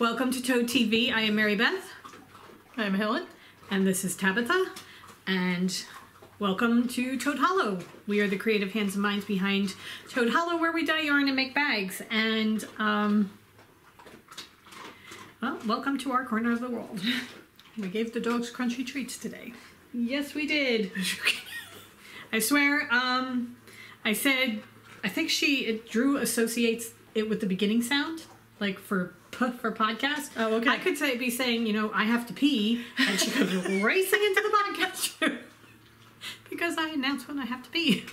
Welcome to Toad TV. I am Mary Beth. I'm Helen. And this is Tabitha. And welcome to Toad Hollow. We are the creative hands and minds behind Toad Hollow, where we dye yarn and make bags. And, well, welcome to our corner of the world. We gave the dogs crunchy treats today. Yes, we did. I swear, I said, I think Drew associates it with the beginning sound, like for podcast. Oh, okay. I could be saying, I have to pee, and she goes racing into the podcast because I announce when I have to pee.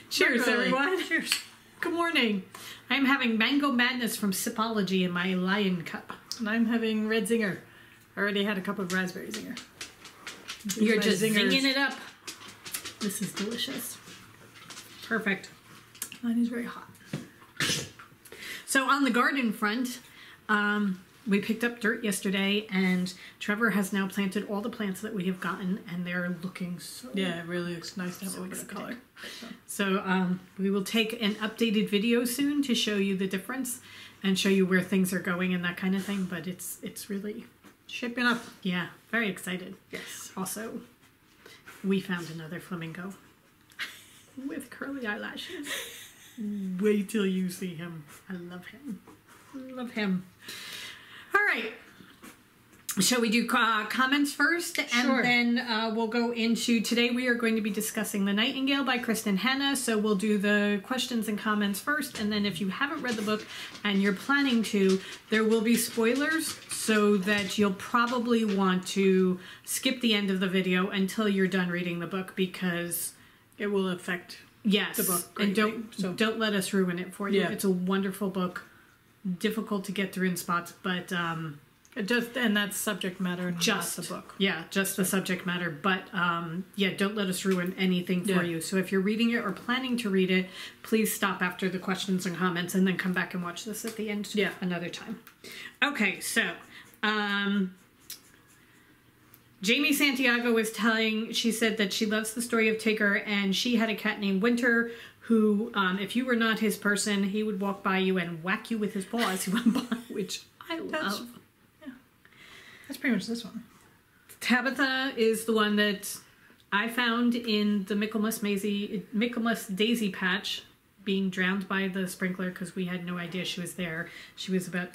Cheers, everyone. Cheers. Good morning. I'm having Mango Madness from Sipology in my Lion Cup. And I'm having Red Zinger. I already had a cup of Raspberry Zinger. You're just zinging it up. This is delicious. Perfect. Mine is very hot. So on the garden front, we picked up dirt yesterday, and Trevor has now planted all the plants that we have gotten, and they're looking so... Yeah, it really looks nice to have a little bit of color. So we will take an updated video soon to show you the difference and show you where things are going and that kind of thing, but it's really... Shaping up. Yeah, very excited. Yes. Also, we found another flamingo with curly eyelashes. Wait till you see him. I love him. Love him. All right. Shall we do comments first? And sure. Then we'll go into... Today we are going to be discussing The Nightingale by Kristen Hanna. So we'll do the questions and comments first. And then if you haven't read the book and you're planning to, there will be spoilers so that you'll probably want to skip the end of the video until you're done reading the book, because it will affect... Yes, the book greatly. And don't let us ruin it for you. Yeah. It's a wonderful book, difficult to get through in spots, but and that's subject matter, just not the book. Yeah, just the subject matter. But yeah, don't let us ruin anything for you. So if you're reading it or planning to read it, please stop after the questions and comments, and then come back and watch this at the end. Yeah, another time. Okay, so. Jamie Santiago was she said that she loves the story of Tigger, and she had a cat named Winter who, if you were not his person, he would walk by you and whack you with his paw as he went by, which I love. Yeah. That's pretty much this one. Tabitha is the one that I found in the Michaelmas Daisy patch, being drowned by the sprinkler because we had no idea she was there. She was about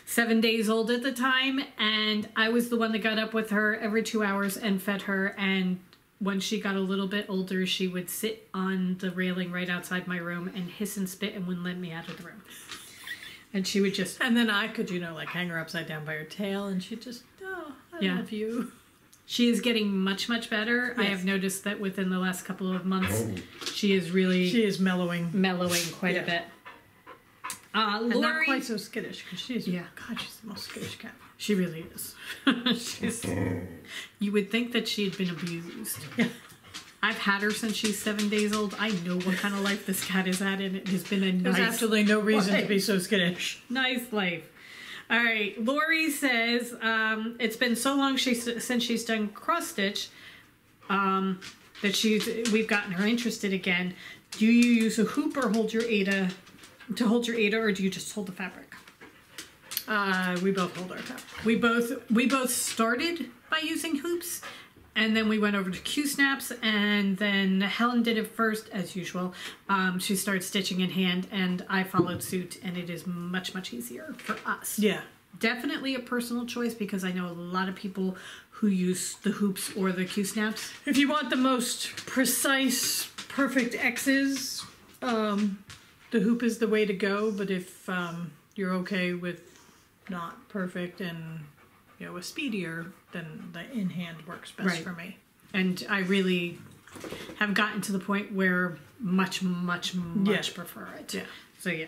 7 days old at the time, and I was the one that got up with her every 2 hours and fed her, and when she got a little bit older, she would sit on the railing right outside my room and hiss and spit and wouldn't let me out of the room. And she would just... And then I could, hang her upside down by her tail, and she'd just, I love you. She is getting much, much better. Yes. I have noticed that within the last couple of months, she is mellowing quite a bit. And not quite so skittish, because she's the most skittish cat. She really is. You would think that she had been abused. Yeah. I've had her since she's 7 days old. I know what kind of life this cat has had, and it has been a nice... There's absolutely no reason to be so skittish. Nice life. All right, Lori says, it's been so long since she's done cross-stitch that we've gotten her interested again. Do you use a hoop or hold your Ada... to hold your Ada, or do you just hold the fabric? We both hold our fabric. We both started by using hoops, and then we went over to Q-snaps, and then Helen did it first, as usual. She started stitching in hand, and I followed suit, and it is much, much easier for us. Yeah. Definitely a personal choice, because I know a lot of people who use the hoops or the Q-snaps. If you want the most precise, perfect X's, the hoop is the way to go, but if you're okay with not perfect and a speedier, then the in-hand works best for me. And I really have gotten to the point where much prefer it. Yeah. So yeah.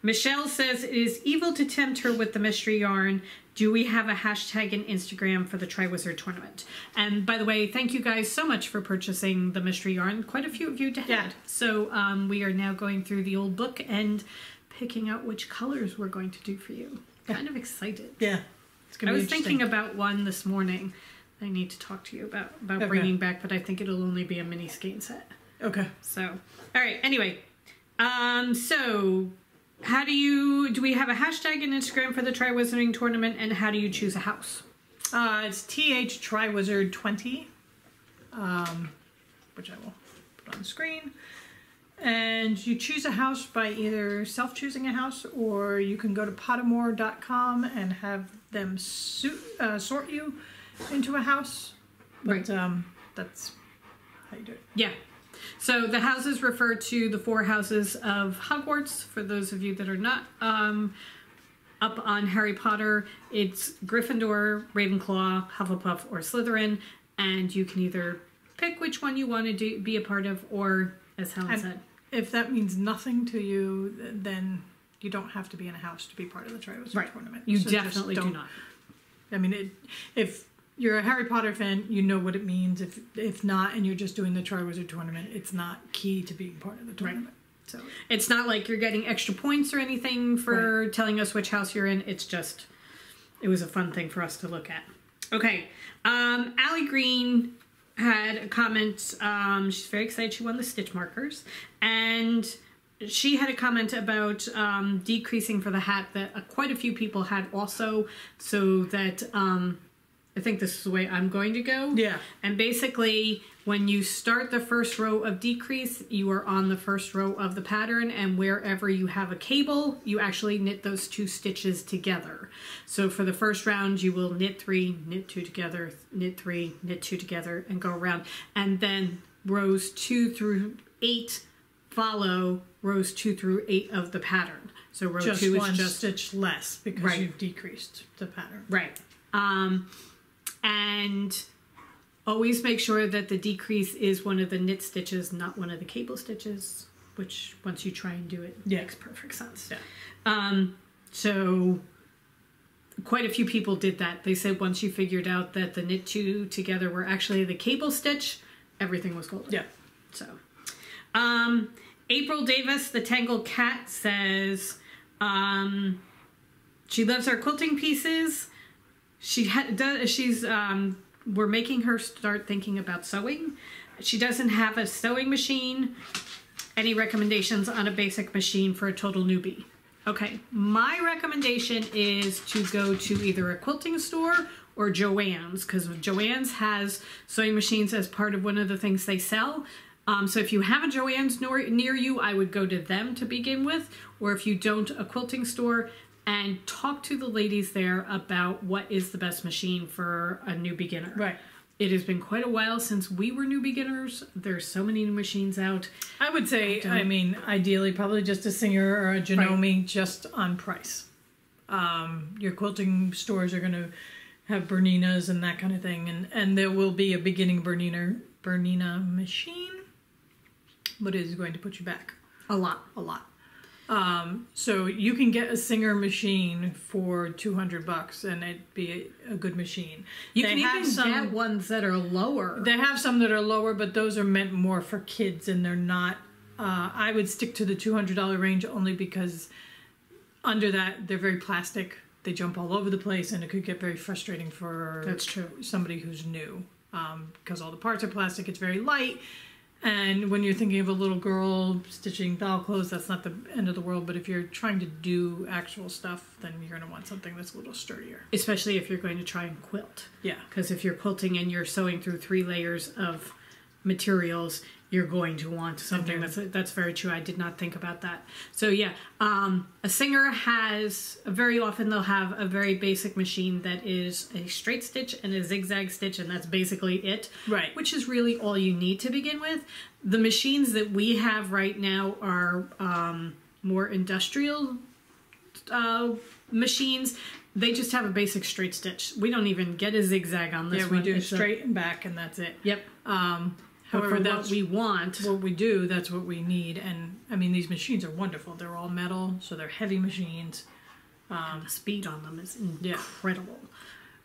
Michelle says, it is evil to tempt her with the mystery yarn. Do we have a hashtag in Instagram for the Triwizard tournament? And by the way, thank you guys so much for purchasing the mystery yarn. Quite a few of you did. Yeah. So we are now going through the old book and picking out which colors we're going to do for you. Kind of excited. Yeah. It's gonna be interesting. I was thinking about one this morning I need to talk to you about bringing back, but I think it'll only be a mini skein set. Okay. So, all right. Anyway, so do we have a hashtag in Instagram for the Triwizarding Tournament, and how do you choose a house? It's TH Triwizard 20, which I will put on the screen. And you choose a house by either self-choosing a house, or you can go to Pottermore.com and have them sort you into a house. But that's how you do it. Yeah. So the houses refer to the 4 houses of Hogwarts. For those of you that are not up on Harry Potter, it's Gryffindor, Ravenclaw, Hufflepuff, or Slytherin. And you can either pick which one you want to be a part of, or, as Helen said. If that means nothing to you, then you don't have to be in a house to be part of the Triwizard Tournament. You definitely do not. I mean, if you're a Harry Potter fan, you know what it means. If not, and you're just doing the Triwizard Tournament, it's not key to being part of the tournament. So it's not like you're getting extra points or anything for telling us which house you're in. It's just, it was a fun thing for us to look at. Okay. Allie Green had a comment. She's very excited she won the stitch markers. And she had a comment about decreasing for the hat that quite a few people had also. So that I think this is the way I'm going to go. Yeah. And basically, when you start the first row of decrease, you are on the first row of the pattern, and wherever you have a cable, you actually knit those 2 stitches together. So for the first round, you will knit 3, knit 2 together, knit 3, knit 2 together, and go around. And then rows 2 through 8 follow rows 2 through 8 of the pattern. So row 2 is one just stitch less because you've decreased the pattern. Right. And always make sure that the decrease is one of the knit stitches, not one of the cable stitches, which once you try and do it, makes perfect sense. Yeah. So quite a few people did that. They said once you figured out that the knit 2 together were actually the cable stitch, everything was golden. Yeah. So, April Davis, the Tangled Cat, says she loves her quilting pieces. We're making her start thinking about sewing. She doesn't have a sewing machine. Any recommendations on a basic machine for a total newbie? Okay, my recommendation is to go to either a quilting store or Joann's, because Joann's has sewing machines as part of one of the things they sell. So if you have a Joann's near you, I would go to them to begin with, or if you don't, a quilting store, and talk to the ladies there about what is the best machine for a new beginner. Right. It has been quite a while since we were new beginners. There's so many new machines out. I would say, I mean, ideally, probably just a Singer or a Janome, just on price. Your quilting stores are going to have Berninas and that kind of thing, and there will be a beginning Bernina machine, but it is going to put you back A lot. So you can get a Singer machine for $200 and it'd be a good machine. You can even get ones that are lower. They have some that are lower, but those are meant more for kids, and they're not. I would stick to the $200 range only because under that they're very plastic. They jump all over the place, and it could get very frustrating for somebody who's new because all the parts are plastic. It's very light. And when you're thinking of a little girl stitching doll clothes, that's not the end of the world. But if you're trying to do actual stuff, then you're going to want something that's a little sturdier. Especially if you're going to try and quilt. Yeah. Because if you're quilting and you're sewing through 3 layers of materials, you're going to want something that's very true. I did not think about that. So yeah, a Singer has, very often they'll have a very basic machine that is a straight stitch and a zigzag stitch, and that's basically it. Right. Which is really all you need to begin with. The machines that we have right now are more industrial machines. They just have a basic straight stitch. We don't even get a zigzag on this one. Yeah, we do straight and back, and that's it. Yep. However, that's what we want. What we do, that's what we need. And, I mean, these machines are wonderful. They're all metal, so they're heavy machines. And the speed on them is incredible.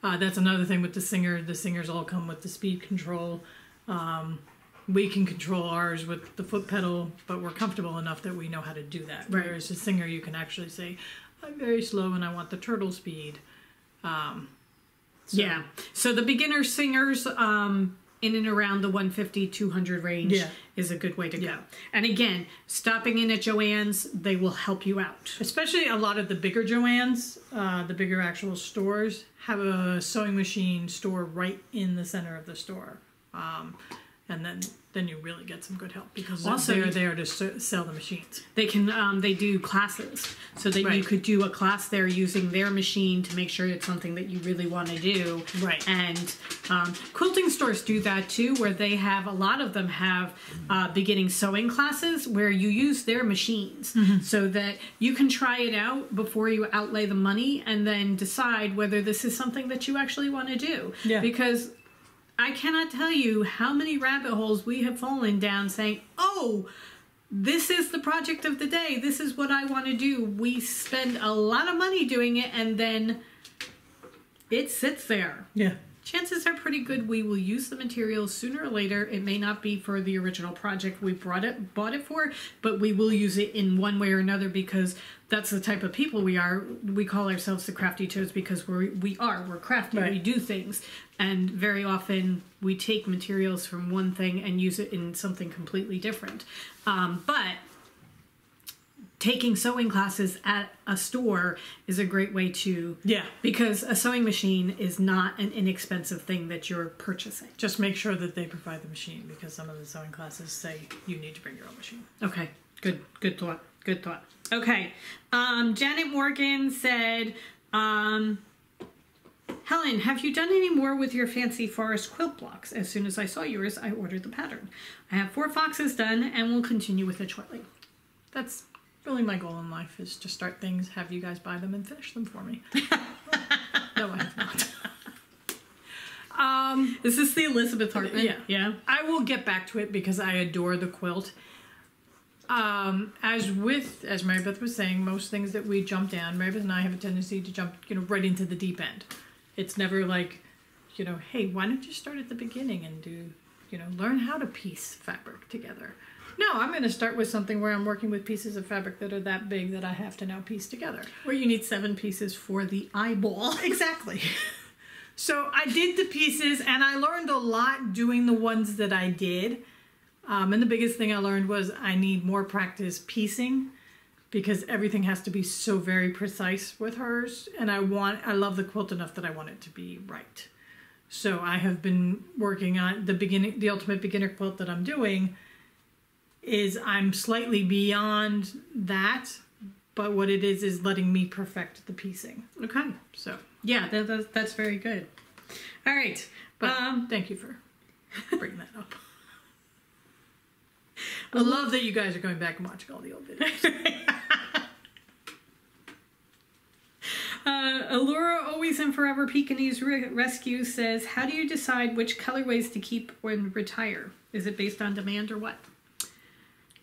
That's another thing with the Singer. The Singers all come with the speed control. We can control ours with the foot pedal, but we're comfortable enough that we know how to do that. Right. Whereas a Singer, you can actually say, I'm very slow and I want the turtle speed. Yeah. So the beginner Singers... in and around the 150, 200 range is a good way to go. And again, stopping in at Joann's, they will help you out. Especially a lot of the bigger Joann's, the bigger actual stores, have a sewing machine store right in the center of the store. And then you really get some good help because also they're there to sell the machines. They can they do classes, so that you could do a class there using their machine to make sure it's something that you really want to do. Right. And quilting stores do that too, where they have, a lot of them have beginning sewing classes where you use their machines, so that you can try it out before you outlay the money and then decide whether this is something that you actually want to do. Yeah. Because I cannot tell you how many rabbit holes we have fallen down saying, oh, this is the project of the day. This is what I want to do. We spend a lot of money doing it, and then it sits there. Yeah. Chances are pretty good we will use the materials sooner or later. It may not be for the original project we bought it for, but we will use it in one way or another because that's the type of people we are. We call ourselves the Crafty Toads because we're crafty. Right. We do things, and very often we take materials from one thing and use it in something completely different. But taking sewing classes at a store is a great way to... Yeah. Because a sewing machine is not an inexpensive thing that you're purchasing. Just make sure that they provide the machine because some of the sewing classes say you need to bring your own machine. Okay. Good thought. Good thought. Okay. Janet Morgan said, Helen, have you done any more with your fancy forest quilt blocks? As soon as I saw yours, I ordered the pattern. I have 4 foxes done and will continue with it shortly. That's really my goal in life, is to start things, have you guys buy them and finish them for me. No, I have not. Is this the Elizabeth Hartman? Yeah. I will get back to it because I adore the quilt. As Mary Beth was saying, most things that we jump down, Mary Beth and I have a tendency to jump, right into the deep end. It's never like, hey, why don't you start at the beginning and do, learn how to piece fabric together. No, I'm going to start with something where I'm working with pieces of fabric that are that big that I have to now piece together. Where you need 7 pieces for the eyeball. Exactly. So I did the pieces, and I learned a lot doing the ones that I did. And the biggest thing I learned was I need more practice piecing because everything has to be so very precise with hers. And I love the quilt enough that I want it to be right. So I have been working on the ultimate beginner quilt that I'm doing. Is I'm slightly beyond that, but what it is letting me perfect the piecing. Okay. So yeah, that's very good. All right. But thank you for bringing that up. I love that you guys are going back and watching all the old videos. Allura Always and Forever Pekingese Rescue says, how do you decide which colorways to keep when retire? Is it based on demand or what?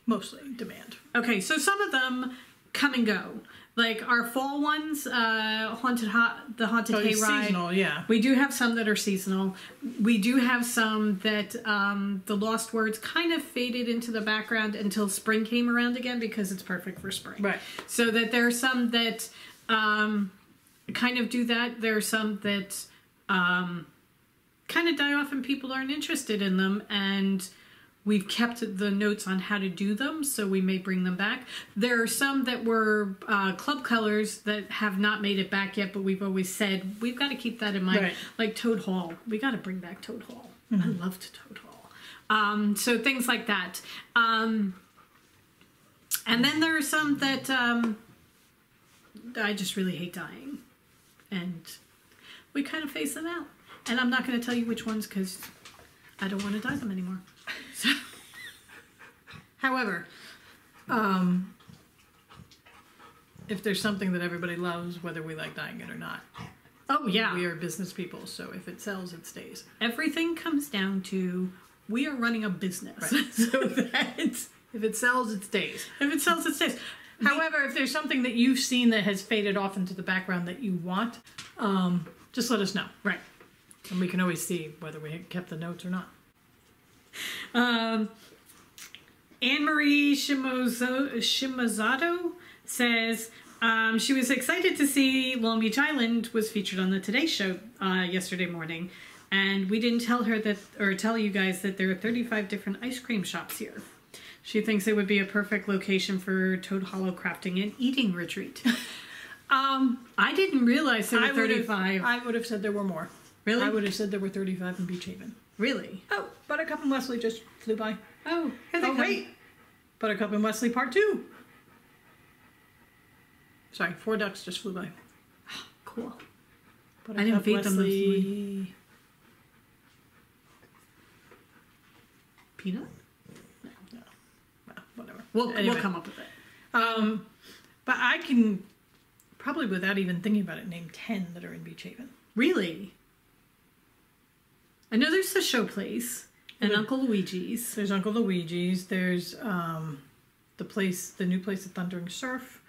Mostly demand. Okay, so some of them come and go. Like our fall ones, the Haunted Hayride. Seasonal, yeah. We do have some that are seasonal. We do have some that the Lost Words kind of faded into the background until spring came around again because it's perfect for spring. Right. So that there are some that kind of do that. There are some that kind of die off and people aren't interested in them, and we've kept the notes on how to do them, so we may bring them back. There are some that were club colors that have not made it back yet, but we've always said we've got to keep that in mind. Right. Like Toad Hall. We got to bring back Toad Hall. Mm-hmm. I loved Toad Hall. So things like that. And then there are some that I just really hate dyeing. And we kind of phase them out. And I'm not going to tell you which ones because I don't want to dye them anymore. So, however, if there's something that everybody loves, whether we like dyeing it or not. Oh, yeah. We are business people, so if it sells, it stays. Everything comes down to we are running a business. Right. So that if it sells, it stays. If it sells, it stays. However, if there's something that you've seen that has faded off into the background that you want, just let us know. Right. And we can always see whether we kept the notes or not. Anne-Marie Shimazado says she was excited to see Long Beach Island was featured on the Today Show yesterday morning. And we didn't tell her that, or tell you guys that there are 35 different ice cream shops here. She thinks it would be a perfect location for Toad Hollow crafting and eating retreat. I didn't realize there were 35. I would have said there were more. Really? I would have said there were 35 in Beach Haven. Really? Oh, Buttercup and Wesley just flew by. Oh, here they come. Wait. Buttercup and Wesley Part 2. Sorry, 4 ducks just flew by. Cool. Buttercup, I didn't feed them this Wesley. Peanut? No. Well, whatever. We'll come up with it. But I can, probably without even thinking about it, name 10 that are in Beach Haven. Really? I know there's the show place and Uncle Luigi's. There's Uncle Luigi's. There's the new place at Thundering Surf.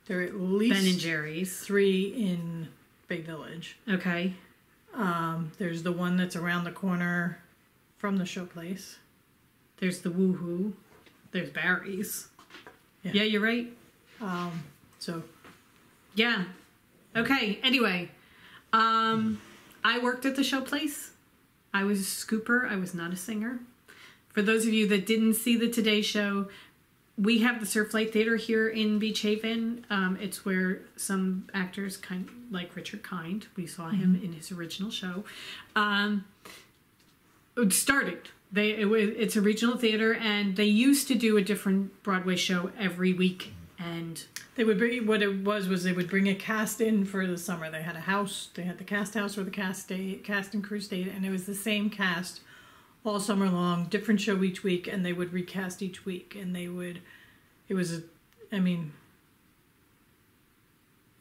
There are at least Ben and Jerry's. 3 in Bay Village. Okay. There's the one that's around the corner from the show place. There's the Woohoo. There's Barry's. Yeah, you're right. So. Yeah. Okay. Anyway, I worked at the show place. I was a scooper. I was not a singer. For those of you that didn't see the Today Show, we have the Surflight Theater here in Beach Haven. It's where some actors, like Richard Kind, we saw him in his original show, it started. It's a regional theater, and they used to do a different Broadway show every week. And they would bring, what it was they would bring a cast in for the summer. They had a house. They had the cast house where the cast and crew stayed, and it was the same cast all summer long, different show each week, and they would recast each week. And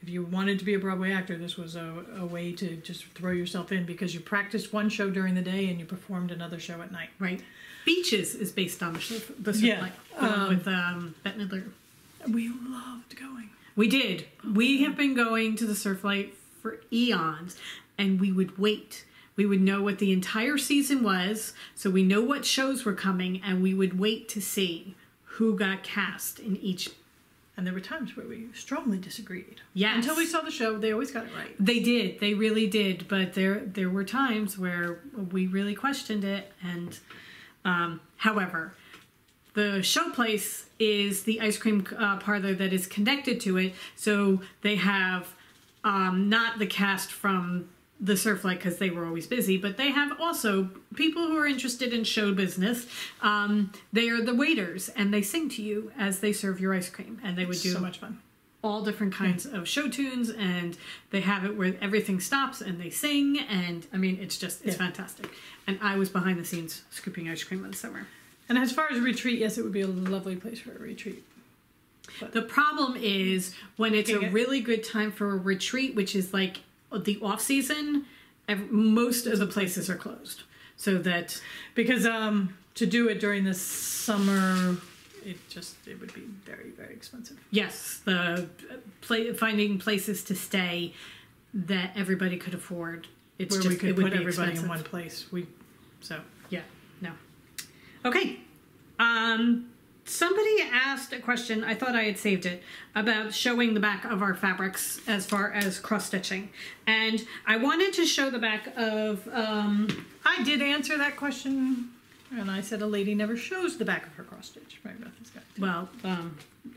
if you wanted to be a Broadway actor, this was a way to just throw yourself in, because you practiced one show during the day and you performed another show at night. Right. Beaches is based on the Surflight. Yeah. With Bette Midler. We loved going. We did. We have been going to the Surflight for eons, and we would wait. We would know what the entire season was, so we know what shows were coming, and we would wait to see who got cast in each. And there were times where we strongly disagreed. Yes. Until we saw the show, they always got it right. They did. They really did. But there were times where we really questioned it. And however, the show place is the ice cream parlor that is connected to it. So they have not the cast from the Surflight, because they were always busy, but they have also people who are interested in show business. They are the waiters, and they sing to you as they serve your ice cream. And they would do so much fun. All different kinds of show tunes, and they have it where everything stops and they sing, and I mean, it's fantastic. And I was behind the scenes scooping ice cream in the summer. And as far as a retreat, yes, it would be a lovely place for a retreat. But the problem is when it's a really good time for a retreat, which is like the off season, most of the places are closed. So that because to do it during the summer, it would be very, very expensive. Yes, finding places to stay that everybody could afford. It's where just, we could it would put be everybody expensive. in one place. Yeah, no. Okay. Somebody asked a question, I thought I had saved it, about showing the back of our fabrics as far as cross-stitching. And I wanted to show the back of... I did answer that question, and I said a lady never shows the back of her cross-stitch. Right, Beth has got it. Well,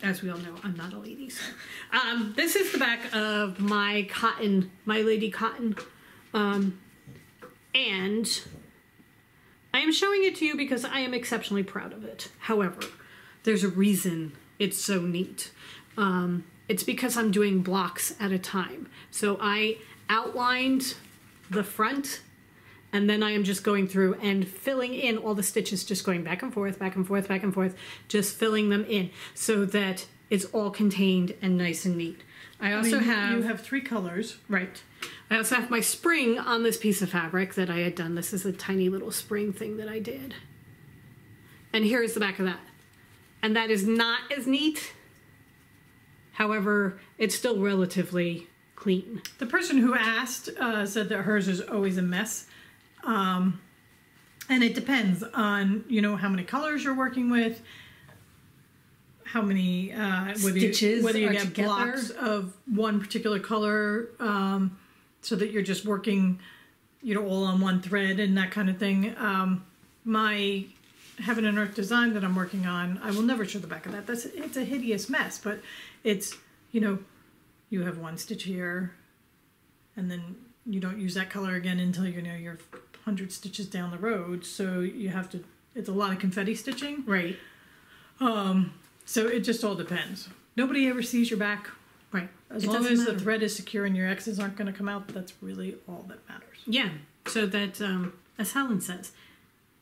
as we all know, I'm not a lady. So. This is the back of my cotton, my lady cotton. And I am showing it to you because I am exceptionally proud of it. However, there's a reason it's so neat. It's because I'm doing blocks at a time. So I outlined the front, and then I am just going through and filling in all the stitches, just going back and forth, back and forth, back and forth, just filling them in so that it's all contained and nice and neat. I also have... You have 3 colors. Right. I also have my spring on this piece of fabric that I had done. This is a tiny little spring thing that I did. And here is the back of that. And that is not as neat. However, it's still relatively clean. The person who asked said that hers is always a mess. And it depends on, how many colors you're working with, how many stitches, whether you get together. Blocks of one particular color, so that you're just working all on one thread and that kind of thing. My Heaven and Earth design that I'm working on, I will never show the back of that. It's a hideous mess, but it's, you have one stitch here, and then you don't use that color again until you're 100 stitches down the road. So you have to. It's a lot of confetti stitching, Right. So it just all depends. Nobody ever sees your back. Right. As long as the thread is secure and your X's aren't going to come out, that's really all that matters. Yeah. So that, as Helen says,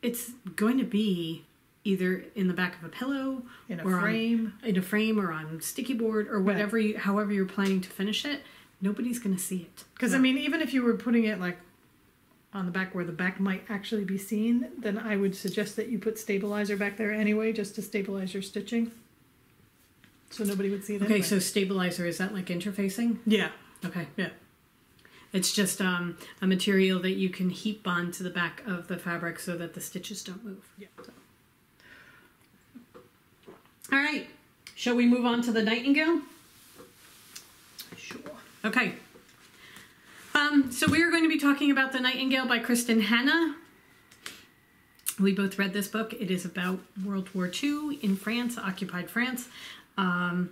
it's going to be either in the back of a pillow, In a or frame. or on sticky board, or whatever. However you're planning to finish it, nobody's going to see it. Because, even if you were putting it, like, on the back where the back might actually be seen, then I would suggest that you put stabilizer back there anyway, just to stabilize your stitching. So nobody would see it anyway. Okay, so stabilizer, is that like interfacing? Yeah. Okay. Yeah. It's just a material that you can heat bond to the back of the fabric so that the stitches don't move. Yeah. So. All right. Shall we move on to the Nightingale? Sure. Okay. So we are going to be talking about The Nightingale by Kristen Hanna. We both read this book. It is about World War II in France, occupied France. If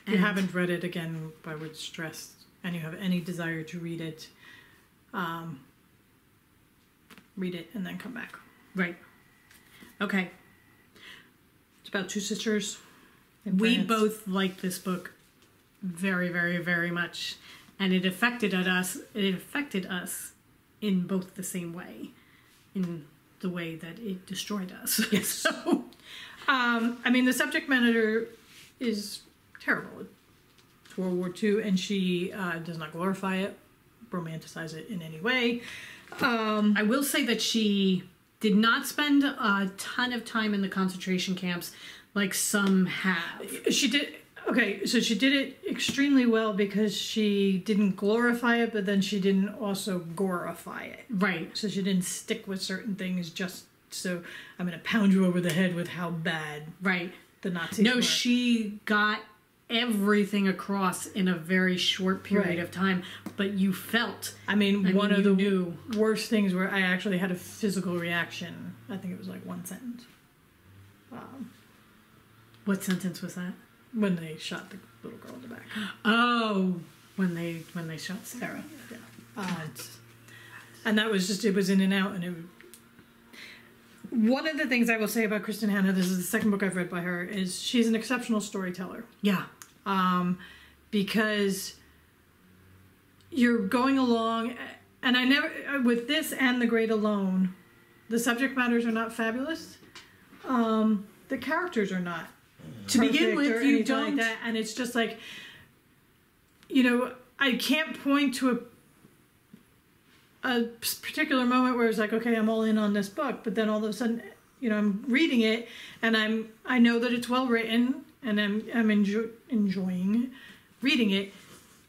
you haven't read it, again, I would stress, and you have any desire to read it, read it and then come back. Right. Okay. It's about two sisters in We France. both liked this book very, very, very much. And it affected us in both the same way. In the way that it destroyed us. Yes. So, the subject matter is terrible. It's World War II, and she does not glorify it, romanticize it in any way. I will say that she did not spend a ton of time in the concentration camps like some have. She did. Okay, so she did it extremely well because she didn't glorify it, but then she didn't also gorify it. Right. So she didn't stick with certain things just so I'm going to pound you over the head with how bad Right. the Nazis No, were. she got everything across in a very short period of time, but you felt. One of the knew. worst things where I actually had a physical reaction. I think it was like one sentence. What sentence was that? When they shot the little girl in the back. Oh, when they shot Sarah. Yeah. And that was just, it was in and out. And one of the things I will say about Kristen Hanna, this is the second book I've read by her, is she's an exceptional storyteller. Yeah. Because you're going along, and with this and The Great Alone, the subject matters are not fabulous. The characters are not. To begin with, you don't. Like that. And it's just like, I can't point to a particular moment where it's like, okay, I'm all in on this book, but then all of a sudden, I'm reading it, and I know that it's well written, and I'm enjoying reading it.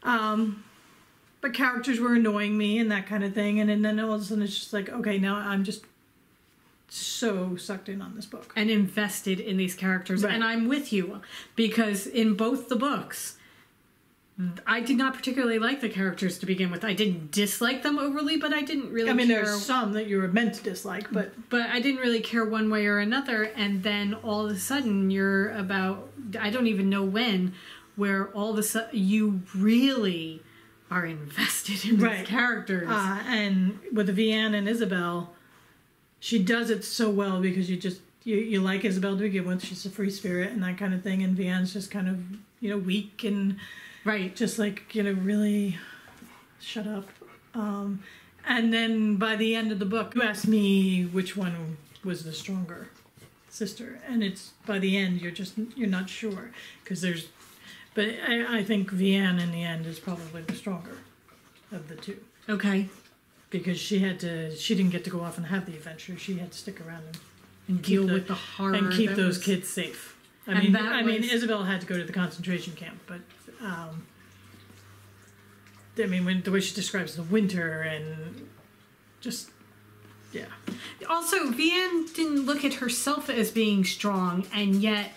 But characters were annoying me and that kind of thing, and then all of a sudden it's just like, okay, now I'm just so sucked in on this book and invested in these characters. Right. And I'm with you, because in both the books, I did not particularly like the characters to begin with. I didn't dislike them overly, but I didn't really care. There's some that you were meant to dislike, but I didn't really care one way or another. And then all of a sudden you're about, I don't even know when, where all of a sudden you really are invested in these characters. And with Vianne and Isabel, she does it so well because you like Isabel to begin with. She's a free spirit and that kind of thing. And Vianne's just kind of, weak and just like, really shut up. And then by the end of the book, you asked me which one was the stronger sister. And it's by the end, you're not sure because but I think Vianne in the end is probably the stronger of the two. Okay. Because she didn't get to go off and have the adventure. She had to stick around and deal with the horror and keep those kids safe. I mean, Isabel had to go to the concentration camp, but when the way she describes the winter and just Also, Vianne didn't look at herself as being strong, and yet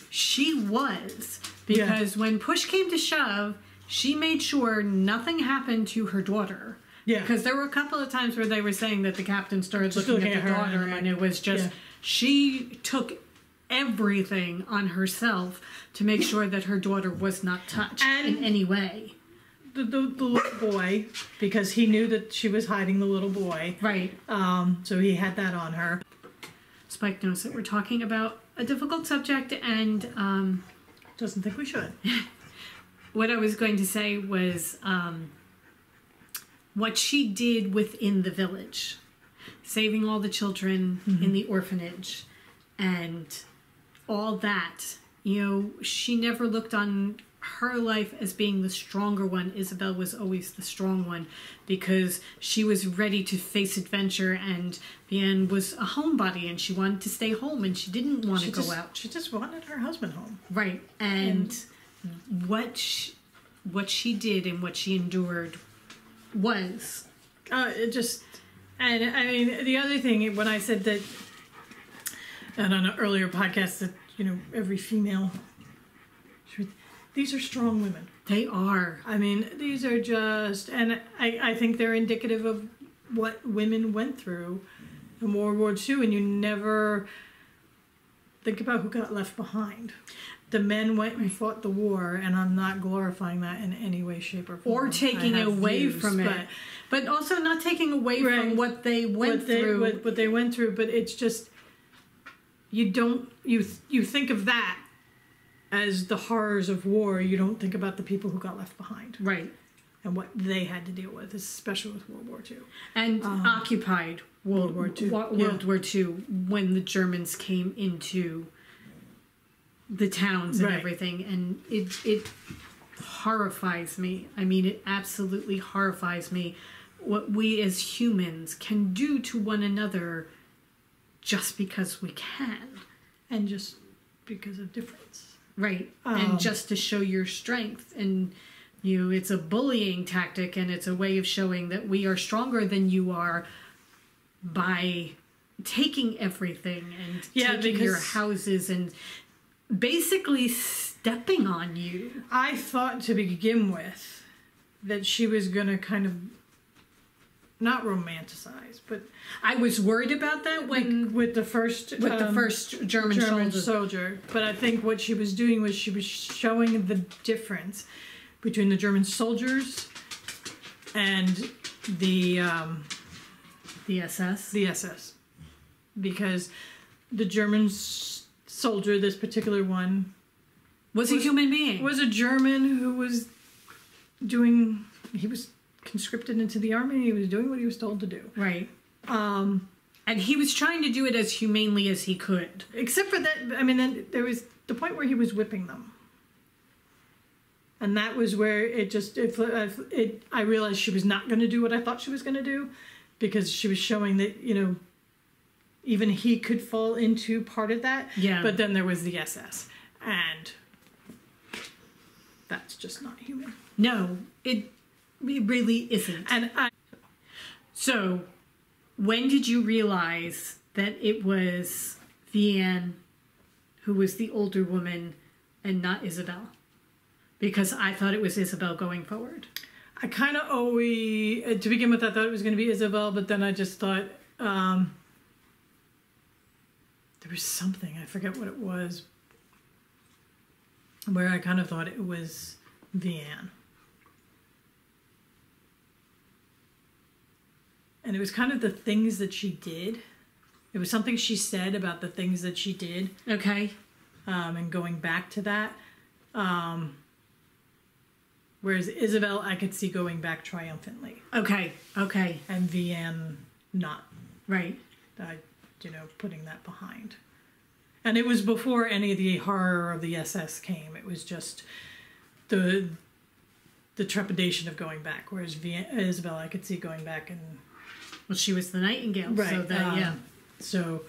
she was, because when push came to shove, she made sure nothing happened to her daughter. Yeah. Because there were a couple of times where they were saying that the captain started Just looking at the her daughter, and it was just, she took everything on herself to make sure that her daughter was not touched in any way. The little boy, because he knew that she was hiding the little boy. Right. So he had that on her. Spike knows that we're talking about a difficult subject, and doesn't think we should. What I was going to say was what she did within the village, saving all the children in the orphanage, and all that. You know, she never looked on her life as being the stronger one. Isabel was always the strong one because she was ready to face adventure, and Vianne was a homebody and she wanted to stay home and she didn't want to go out. She just wanted her husband home. Right. And what she did and what she endured was... And I mean, the other thing, when I said that, and on an earlier podcast, that, you know, every female... These are strong women. They are. I mean, these are just... And I think they're indicative of what women went through in World War II, and you never think about who got left behind. The men went and fought the war, and I'm not glorifying that in any way, shape, or form. Or taking away from it. But also not taking away from what they went through. What they went through, but it's just... You think of that as the horrors of war. You don't think about the people who got left behind. Right. And what they had to deal with, especially with World War II. And occupied World War II. World War II, when the Germans came into the towns and everything. And it horrifies me. I mean, it absolutely horrifies me what we as humans can do to one another just because we can. And just because of difference. Right. And just to show your strength. And it's a bullying tactic, and it's a way of showing that we are stronger than you are by taking everything and taking your houses and basically stepping on you. I thought to begin with that she was going to kind of not romanticize, but I was worried about that with the first German soldier. But I think what she was doing was she was showing the difference between the German soldiers and the SS. The SS, because the German soldier, this particular one, was a human being. Was a German who was doing. He was conscripted into the army, and he was doing what he was told to do. Right. And he was trying to do it as humanely as he could. Except for that, I mean, then there was the point where he was whipping them. And that was where I realized she was not going to do what I thought she was going to do, because she was showing that, even he could fall into part of that. Yeah. But then there was the SS. And that's just not human. No, it really isn't. So, when did you realize that it was Vianne who was the older woman and not Isabel? Because I thought it was Isabel going forward. I kind of always, to begin with, I thought it was going to be Isabel, but then I just thought there was something, I forget what it was, where I kind of thought it was Vianne. And it was kind of the things that she did. It was something she said about the things that she did. Okay. And going back to that. Whereas Isabel, I could see going back triumphantly. Okay. And Vianne, not. Right. Putting that behind. And it was before any of the horror of the SS came. It was just the trepidation of going back. Whereas Isabel, I could see going back and... Well, she was the Nightingale. Right. So that, So,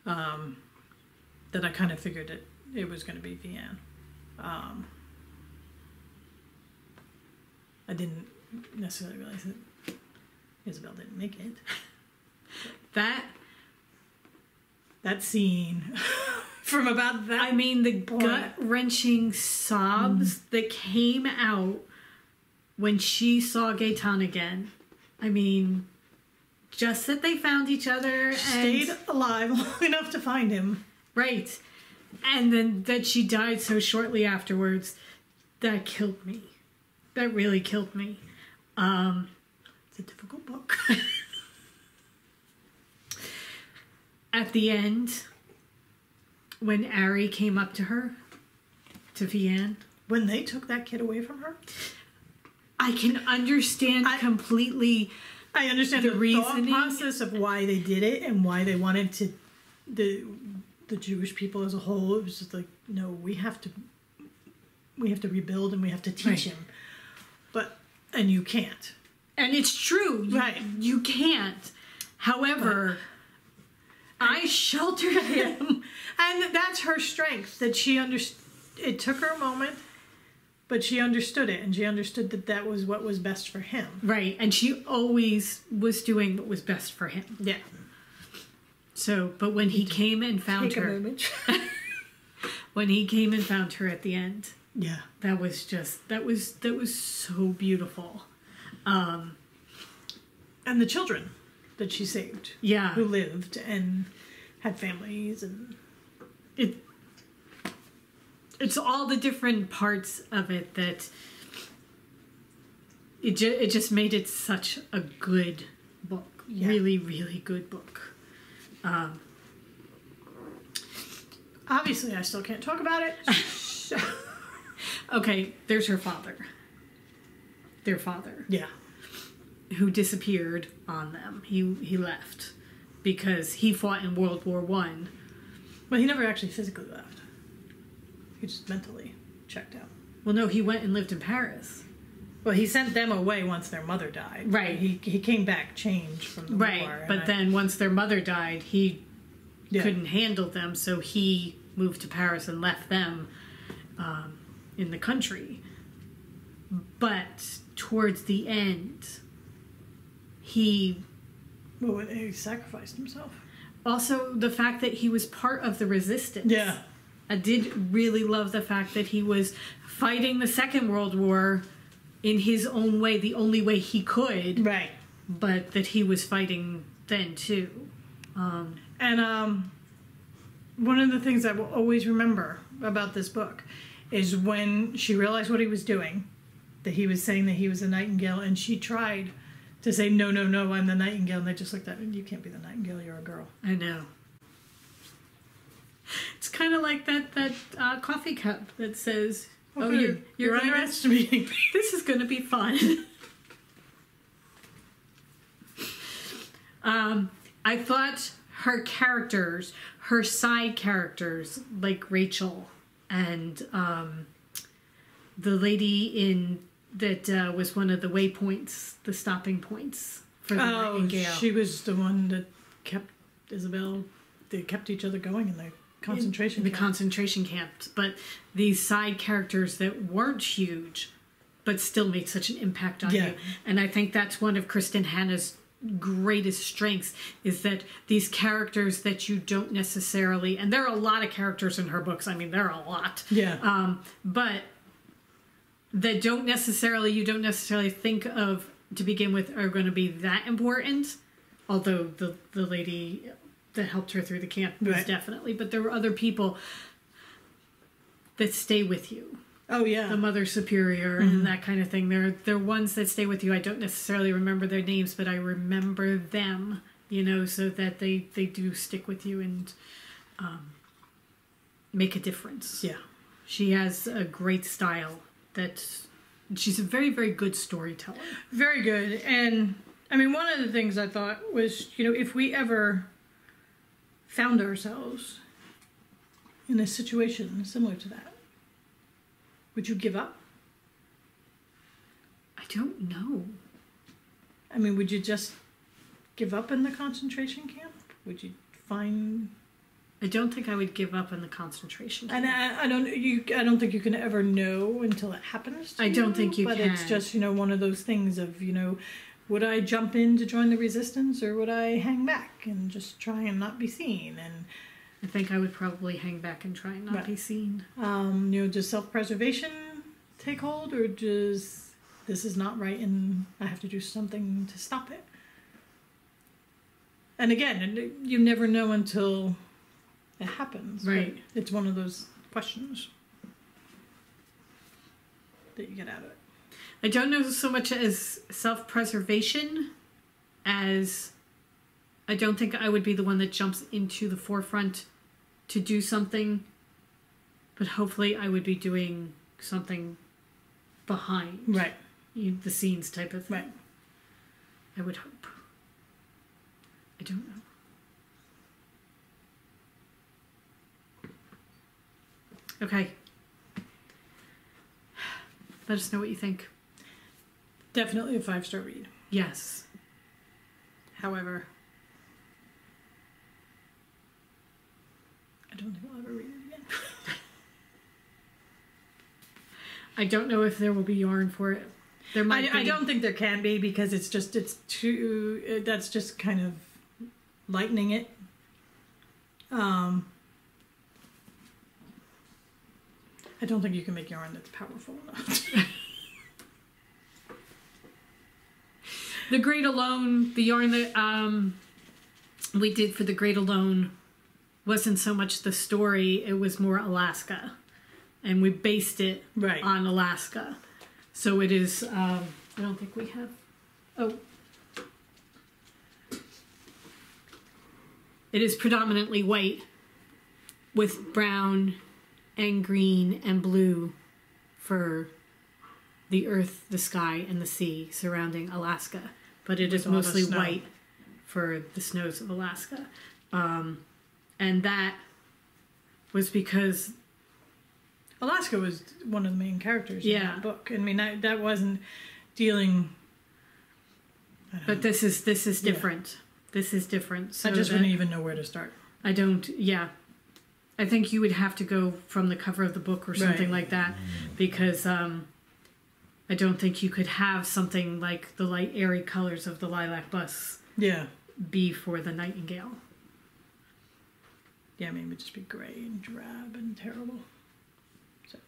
that I kind of figured it was going to be Vianne. I didn't necessarily realize that Isabel didn't make it. That scene from about that. I mean, the gut-wrenching sobs that came out when she saw Gaetan again. I mean, just that they found each other and Stayed alive long enough to find him. right, and then that she died so shortly afterwards, that killed me. That really killed me. It's a difficult book. At the end, when Ari came up to her, to Vianne, When they took that kid away from her, I can understand completely. I understand the reasoning. thought process of why they did it and why they wanted to, the Jewish people as a whole. It was just like, no, we have to rebuild and we have to teach him, and you can't. And it's true. Right. You can't. However, I sheltered him. And that's her strength, that she understood. It took her a moment, but she understood it, and she understood that that was what was best for him. Right. And she always was doing what was best for him. Yeah. So, but when he came and found Take a her, moment. when he came and found her at the end, Yeah. that was so beautiful. And the children that she saved. Yeah. Who lived and had families and... It's all the different parts of it that it just made it such a good book. Yeah. Really, really good book. Obviously, I still can't talk about it. Okay, there's her father. Their father. Yeah. Who disappeared on them. He left because he fought in World War One. Well, he never actually physically left. He just mentally checked out. Well, no, he went and lived in Paris. Well, he sent them away once their mother died. Right. He came back changed from the Right, war. but then once their mother died, he couldn't handle them, so he moved to Paris and left them in the country. But towards the end, he sacrificed himself. also, the fact that he was part of the resistance. Yeah. I did really love the fact that he was fighting the Second World War in his own way, the only way he could. Right. But that he was fighting then, too. And one of the things I will always remember about this book is when she realized what he was doing, that he was saying that he was a nightingale, and she tried to say, no, I'm the nightingale, and they just looked at her, you can't be the nightingale, you're a girl. I know. It's kind of like that coffee cup that says, "Oh, you're underestimating me." This is going to be fun." I thought her characters, her side characters, like Rachel and the lady that was one of the waypoints, the stopping points for the Nightingale. She was the one that kept Isabel. They kept each other going in the concentration camp. Concentration camps. But these side characters that weren't huge, but still made such an impact on you. And I think that's one of Kristen Hanna's greatest strengths, is that these characters that you don't necessarily, and there are a lot of characters in her books, I mean there are a lot, but that you don't necessarily think of to begin with are going to be that important, although the lady that helped her through the camp was definitely, but there were other people that stay with you. Oh, yeah. The Mother Superior and that kind of thing. They're ones that stay with you. I don't necessarily remember their names, but I remember them, so that they do stick with you and make a difference. Yeah. She has a great style. She's a very, very good storyteller. Very good. And, I mean, one of the things I thought was, if we ever found ourselves in a situation similar to that, would you give up? I don't know. I mean, would you just give up in the concentration camp? Would you find... I don't think I would give up in the concentration camp. And I don't think you can ever know until it happens to I don't think you but can. But it's just, one of those things of, would I jump in to join the resistance, or would I hang back and just try and not be seen? And I think I would probably hang back and try and not be seen. Does self-preservation take hold, or does this is not right and I have to do something to stop it. And again, you never know until it happens. Right. It's one of those questions that you get out of it. I don't know so much as self-preservation as I don't think I would be the one that jumps into the forefront to do something, but hopefully I would be doing something behind Right. the scenes type of thing. Right. I would hope. I don't know. Okay. Let us know what you think. Definitely a 5-star read. Yes. However, I don't think I'll ever read it again. I don't know if there will be yarn for it. There might be. I don't think there can be because it's too, that's just kind of lightening it. I don't think you can make yarn that's powerful enough. The Great Alone, the yarn that we did for The Great Alone wasn't so much the story, it was more Alaska. And we based it Right. on Alaska. So it is, I don't think we have, oh. It is predominantly white with brown and green and blue for the earth, the sky, and the sea surrounding Alaska. But it is all the mostly snow. white for the snows of Alaska. And that was because... Alaska was one of the main characters in Yeah. that book. I mean, that wasn't dealing... But this is different. This is different. So I just that- wouldn't even know where to start. I don't, yeah. I think you would have to go from the cover of the book or something Right. like that because I don't think you could have something like the light, airy colors of the Lilac Bus Yeah. be for the Nightingale. Yeah, I mean, it would just be gray and drab and terrible. So.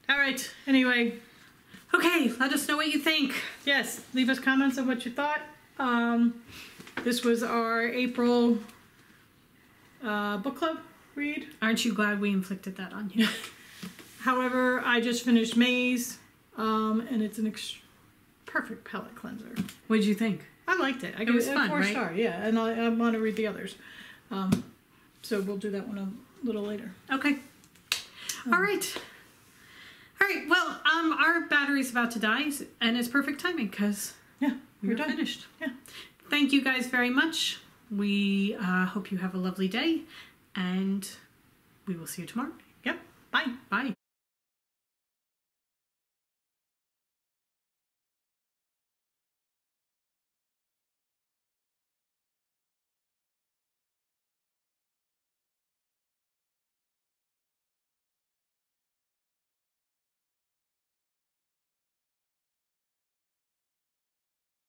All right. Anyway, Okay, let us know what you think. yes, leave us comments on what you thought. This was our April book club read. Aren't you glad we inflicted that on you? However, I just finished Maze, and it's an perfect palette cleanser. What did you think? I liked it. I It gave was it a fun, 4-star, yeah, and I want to read the others. So we'll do that one a little later. Okay. All right. All right, well, our battery's about to die, and it's perfect timing because Yeah, we're done. finished. Yeah. Thank you guys very much. We hope you have a lovely day, and we will see you tomorrow. Yep. Bye. Bye.